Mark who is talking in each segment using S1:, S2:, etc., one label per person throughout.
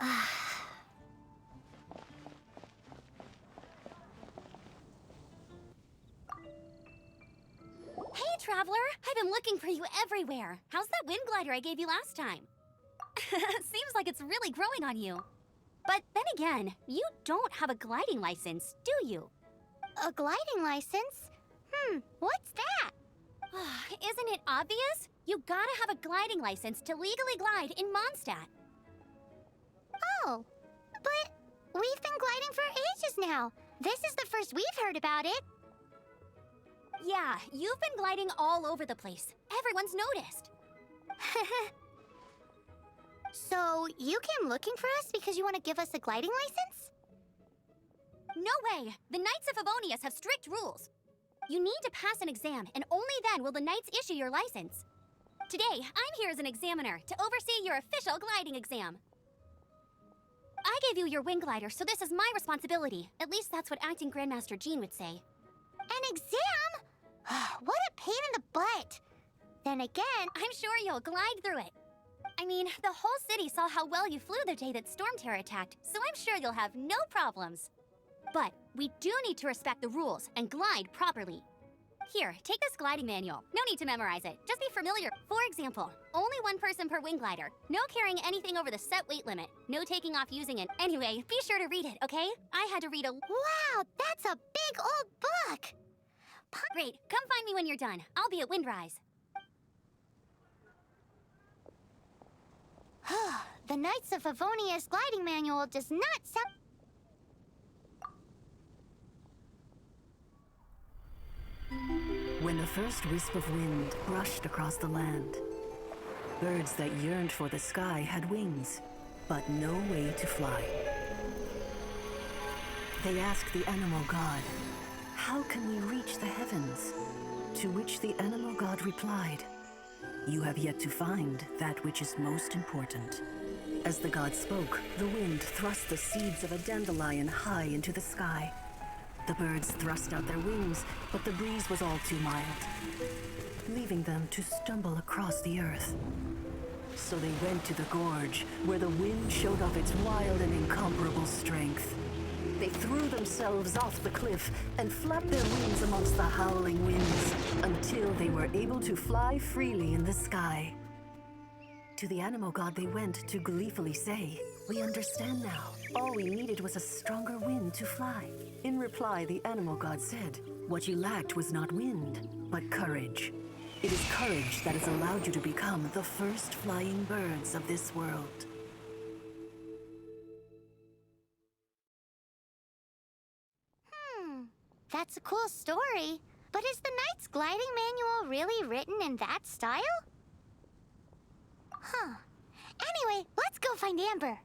S1: Hey, Traveler! I've been looking for you everywhere. How's that wind glider I gave you last time? Seems like it's really growing on you. But then again, you don't have a gliding license, do you?
S2: A gliding license? What's that?
S1: Isn't it obvious? You gotta have a gliding license to legally glide in Mondstadt.
S2: Oh, but we've been gliding for ages now. This is the first we've heard about it.
S1: Yeah, you've been gliding all over the place. Everyone's noticed.
S2: So, you came looking for us because you want to give us a gliding license?
S1: No way! The Knights of Favonius have strict rules. You need to pass an exam, and only then will the Knights issue your license. Today, I'm here as an examiner to oversee your official gliding exam. I gave you your wing glider, so this is my responsibility. At least that's what Acting Grandmaster Jean would say.
S2: An exam? What a pain in the butt. Then again,
S1: I'm sure you'll glide through it. I mean, the whole city saw how well you flew the day that Storm Terror attacked, so I'm sure you'll have no problems. But we do need to respect the rules and glide properly. Here, take this gliding manual. No need to memorize it. Just be familiar. For example, only one person per wing glider. No carrying anything over the set weight limit. No taking off using it. Anyway, be sure to read it, okay? I had to read a...
S2: wow, that's a big old book!
S1: Great, come find me when you're done. I'll be at Windrise.
S2: The Knights of Favonius gliding manual does not sound...
S3: When the first wisp of wind brushed across the land, birds that yearned for the sky had wings, but no way to fly. They asked the animal god, "How can we reach the heavens?" To which the animal god replied, "You have yet to find that which is most important." As the god spoke, the wind thrust the seeds of a dandelion high into the sky. The birds thrust out their wings, but the breeze was all too mild, leaving them to stumble across the earth. So they went to the gorge, where the wind showed off its wild and incomparable strength. They threw themselves off the cliff and flapped their wings amongst the howling winds until they were able to fly freely in the sky. To the animal god they went to gleefully say, "We understand now. All we needed was a stronger wind to fly." In reply, the animal god said, "What you lacked was not wind, but courage. It is courage that has allowed you to become the first flying birds of this world."
S2: That's a cool story. But is the Knight's gliding manual really written in that style? Anyway, let's go find Amber.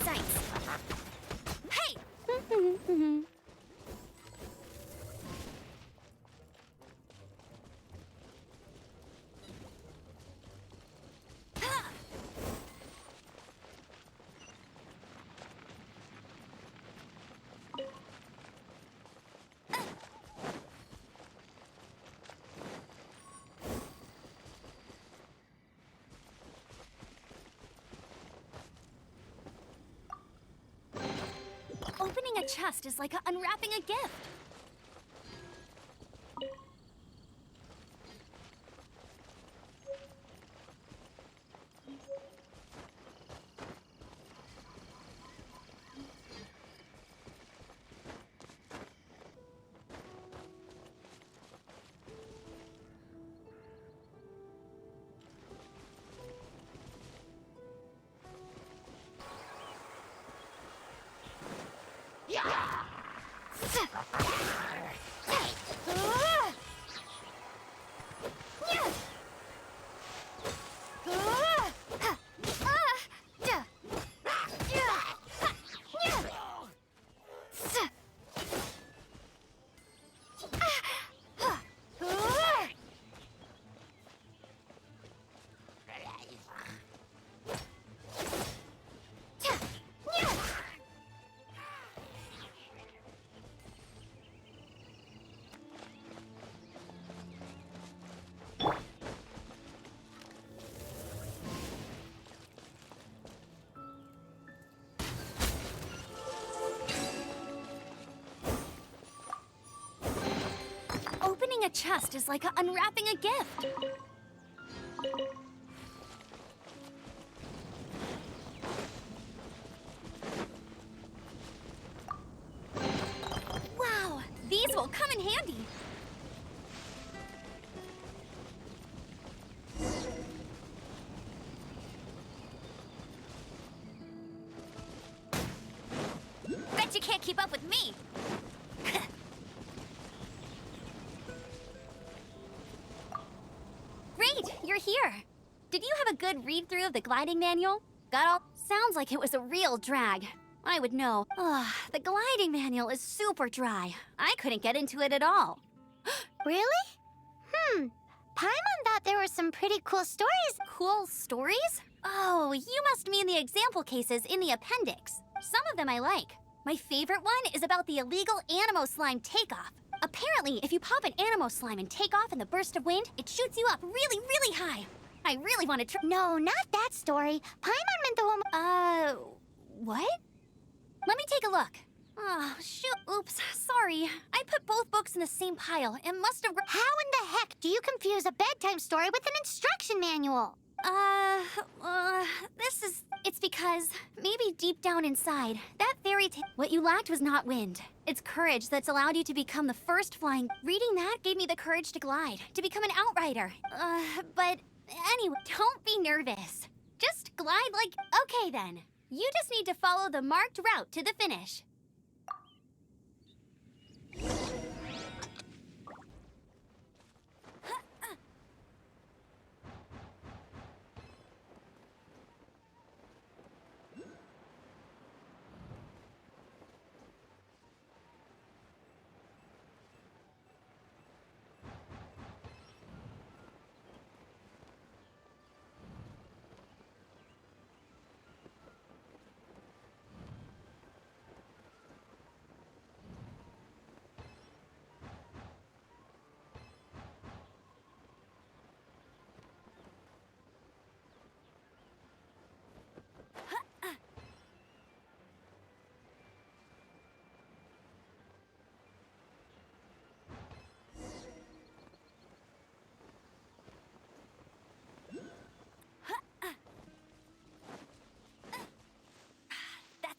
S1: sights. Hey! Opening a chest is like unwrapping a gift. Opening a chest is like unwrapping a gift. Wow, these will come in handy. Bet you can't keep up with me. Great, you're here. Did you have a good read-through of the gliding manual? Got all? Sounds like it was a real drag. I would know. Ugh, the gliding manual is super dry. I couldn't get into it at all.
S2: Really? Paimon thought there were some pretty cool stories.
S1: Cool stories? Oh, you must mean the example cases in the appendix. Some of them I like. My favorite one is about the illegal Animo Slime takeoff. Apparently, if you pop an Animo Slime and take off in the burst of wind, it shoots you up really, really high. I really want to try.
S2: No, not that story. Paimon meant the one.
S1: What? Let me take a look. Oh, shoot. Oops, sorry. I put both books in the same pile. It must have...
S2: How in the heck do you confuse a bedtime story with an instruction manual?
S1: It's because maybe deep down inside, that fairy tale, what you lacked was not wind. It's courage that's allowed you to become the first flying. Reading that gave me the courage to glide, to become an outrider. But anyway, don't be nervous. Just glide like, okay then. You just need to follow the marked route to the finish.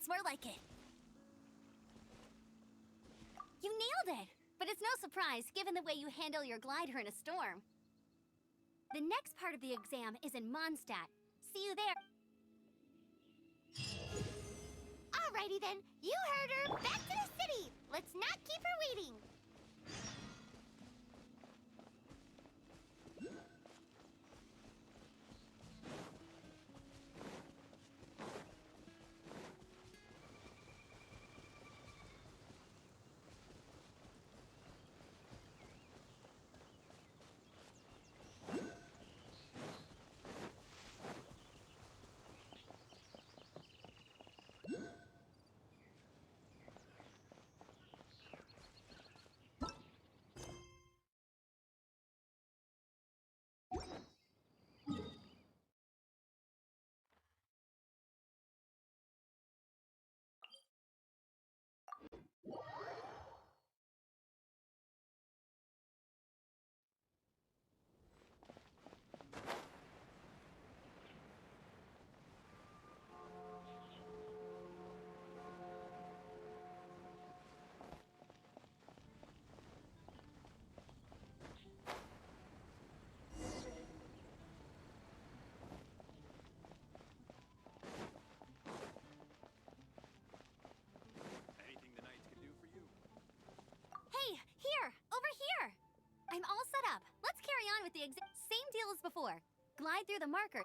S1: More like it. You nailed it! But it's no surprise, given the way you handle your glider in a storm. The next part of the exam is in Mondstadt. See you there.
S2: Alrighty then, you heard her. Back to the city. Let's not keep her waiting.
S1: with the same deal as before. Glide through the marker.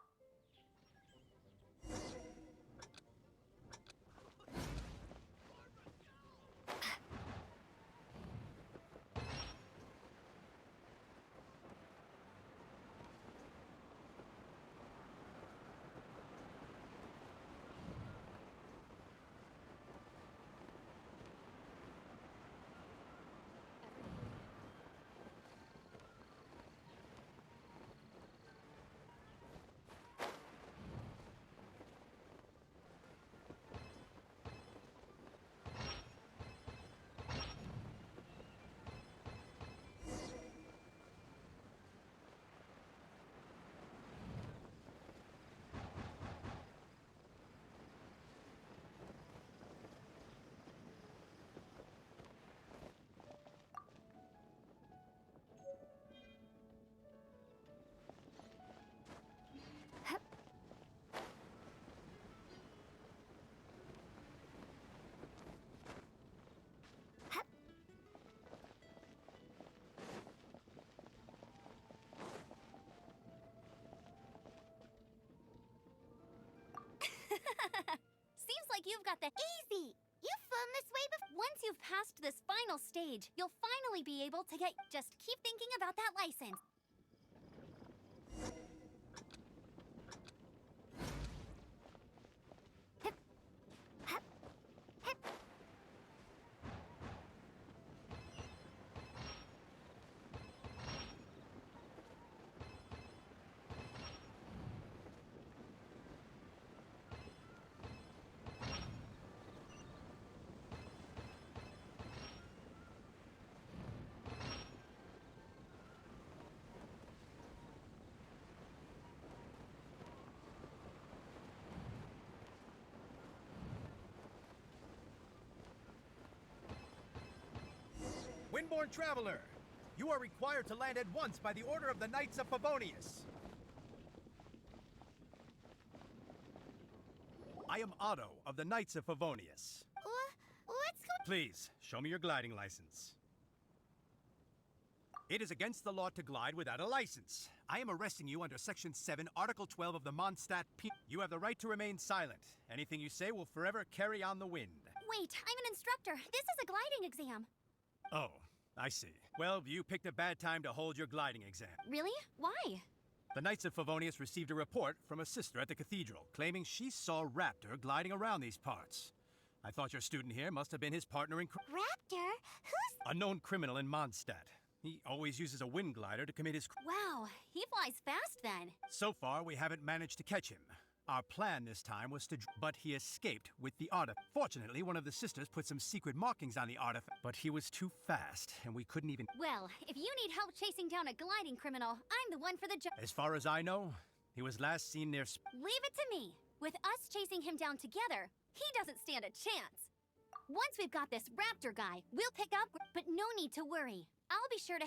S1: Seems like you've got the
S2: Easy! You've flown this way before.
S1: Once you've passed this final stage, you'll finally be able to get... Just keep thinking about that license.
S4: Windborne Traveler, you are required to land at once by the order of the Knights of Favonius. I am Otto of the Knights of Favonius.
S2: What's going...
S4: Please, show me your gliding license. It is against the law to glide without a license. I am arresting you under Section 7, Article 12 of the Mondstadt Penal. You have the right to remain silent. Anything you say will forever carry on the wind.
S1: Wait, I'm an instructor. This is a gliding exam.
S4: Oh, I see. Well, you picked a bad time to hold your gliding exam.
S1: Really? Why?
S4: The Knights of Favonius received a report from a sister at the cathedral, claiming she saw Raptor gliding around these parts. I thought your student here must have been his partner in
S2: Raptor? Who's...
S4: a known criminal in Mondstadt. He always uses a wind glider to commit his
S1: Wow, he flies fast then.
S4: So far, we haven't managed to catch him. Our plan this time was to but he escaped with the artifact. Fortunately, one of the sisters put some secret markings on the artifact, but he was too fast, and we couldn't even...
S1: Well, if you need help chasing down a gliding criminal, I'm the one for the job.
S4: As far as I know, he was last seen near
S1: Leave it to me. With us chasing him down together, he doesn't stand a chance. Once we've got this Raptor guy, we'll pick up, but no need to worry. I'll be sure to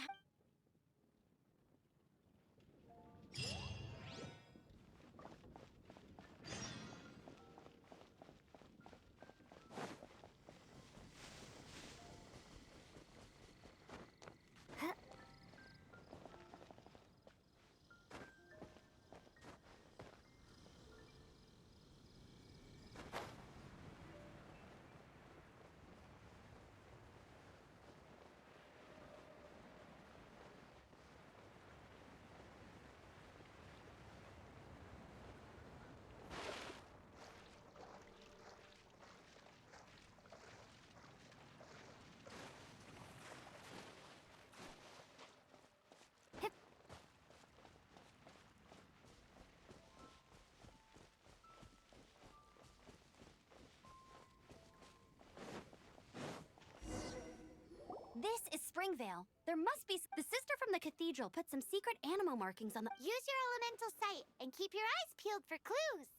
S1: This is Springvale. There must be... The sister from the cathedral put some secret animal markings on the...
S2: Use your elemental sight and keep your eyes peeled for clues.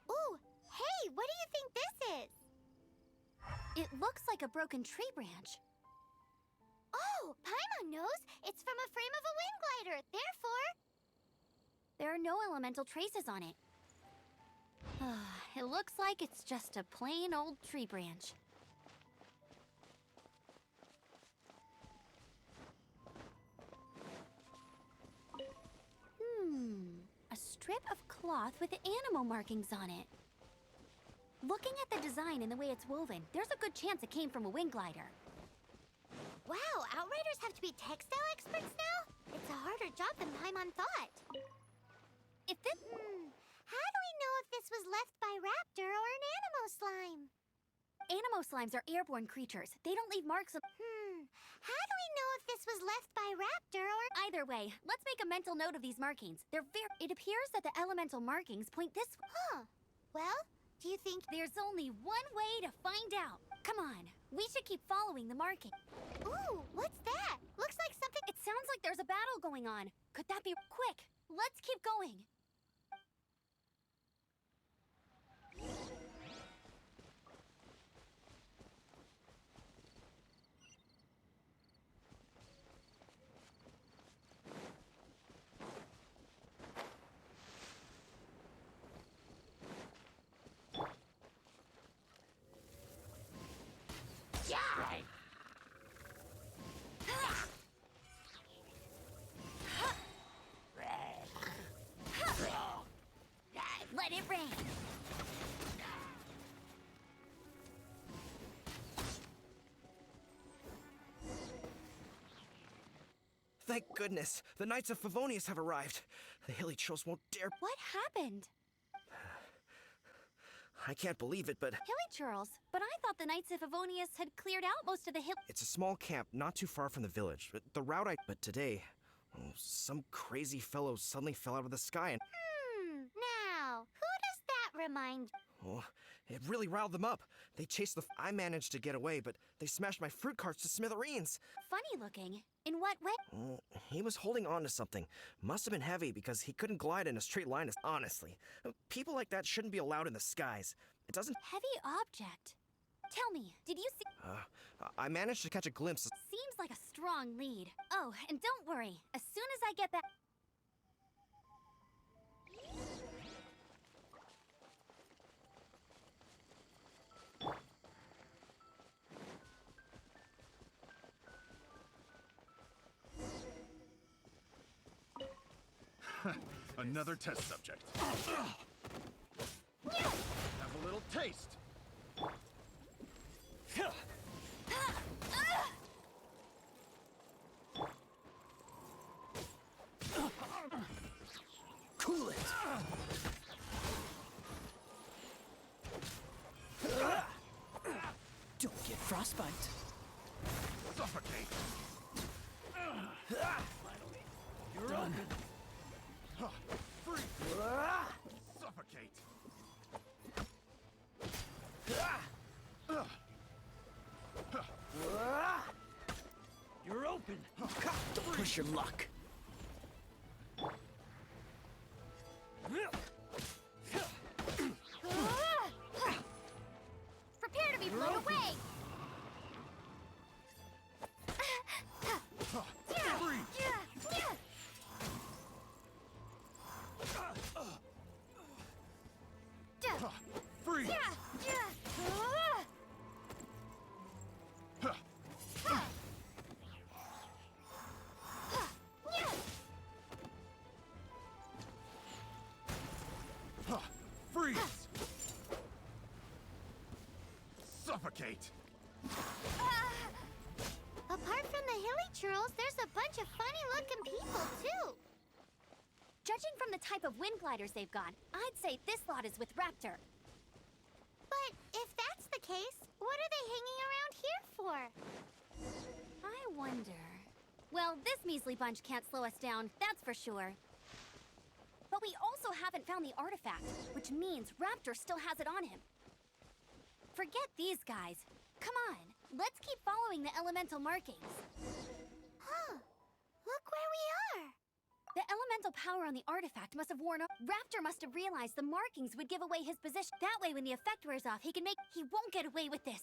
S2: Ooh, hey, what do you think this is?
S1: It looks like a broken tree branch.
S2: Oh, Paimon knows. It's from a frame of a wind glider. Therefore...
S1: There are no elemental traces on it. it looks like it's just a plain old tree branch. A strip of cloth with animal markings on it. Looking at the design and the way it's woven, there's a good chance it came from a wing glider.
S2: Wow, Outriders have to be textile experts now? It's a harder job than Paimon thought.
S1: If this...
S2: How do we know if this was left by Raptor or an Animo slime?
S1: Animo slimes are airborne creatures. They don't leave marks on...
S2: How do we know if this was left by Raptor or...
S1: Either way, let's make a mental note of these markings. It appears that the elemental markings point this way.
S2: Huh. Well, do you think...
S1: There's only one way to find out. Come on, we should keep following the marking.
S2: Ooh, what's that? Looks like something...
S1: It sounds like there's a battle going on. Could that be... Quick, let's keep going. Let it rain.
S5: Thank goodness, the Knights of Favonius have arrived. The Hilly Churls won't dare...
S1: What happened?
S5: I can't believe it, but...
S1: Hilly churls? But I thought the Knights of Favonius had cleared out most of the hill...
S5: It's a small camp not too far from the village. The route I... But today, some crazy fellow suddenly fell out of the sky and...
S2: Now, who does that remind...
S5: Oh, it really riled them up. They chased the... I managed to get away, but they smashed my fruit carts to smithereens.
S1: Funny looking. In what way?
S5: He was holding on to something. Must have been heavy because he couldn't glide in a straight line. Honestly, people like that shouldn't be allowed in the skies. It doesn't...
S1: Heavy object. Tell me, did you see...
S5: I managed to catch a glimpse.
S1: Seems like a strong lead. Oh, and don't worry. As soon as I get back...
S4: Another test subject. Have a little taste.
S5: Cool it.
S3: Don't get frostbite.
S4: Suffocate.
S3: You're done.
S4: Free. Suffocate.
S3: You're open. Don't push your luck.
S1: Prepare to be blown away!
S4: Free. Free. Freeze. Suffocate.
S2: Apart from the Hilly Churls, there's a bunch of funny-looking people, too.
S1: Judging from the type of wind gliders they've got, I'd say this lot is with Raptor.
S2: But if that's the case, what are they hanging around here for?
S1: I wonder... Well, this measly bunch can't slow us down, that's for sure. But we also haven't found the artifact, which means Raptor still has it on him. Forget these guys. Come on, let's keep following the elemental markings.
S2: Huh. Look where we are.
S1: The elemental power on the artifact must have worn off. Raptor must have realized the markings would give away his position. That way, when the effect wears off, he won't get away with this.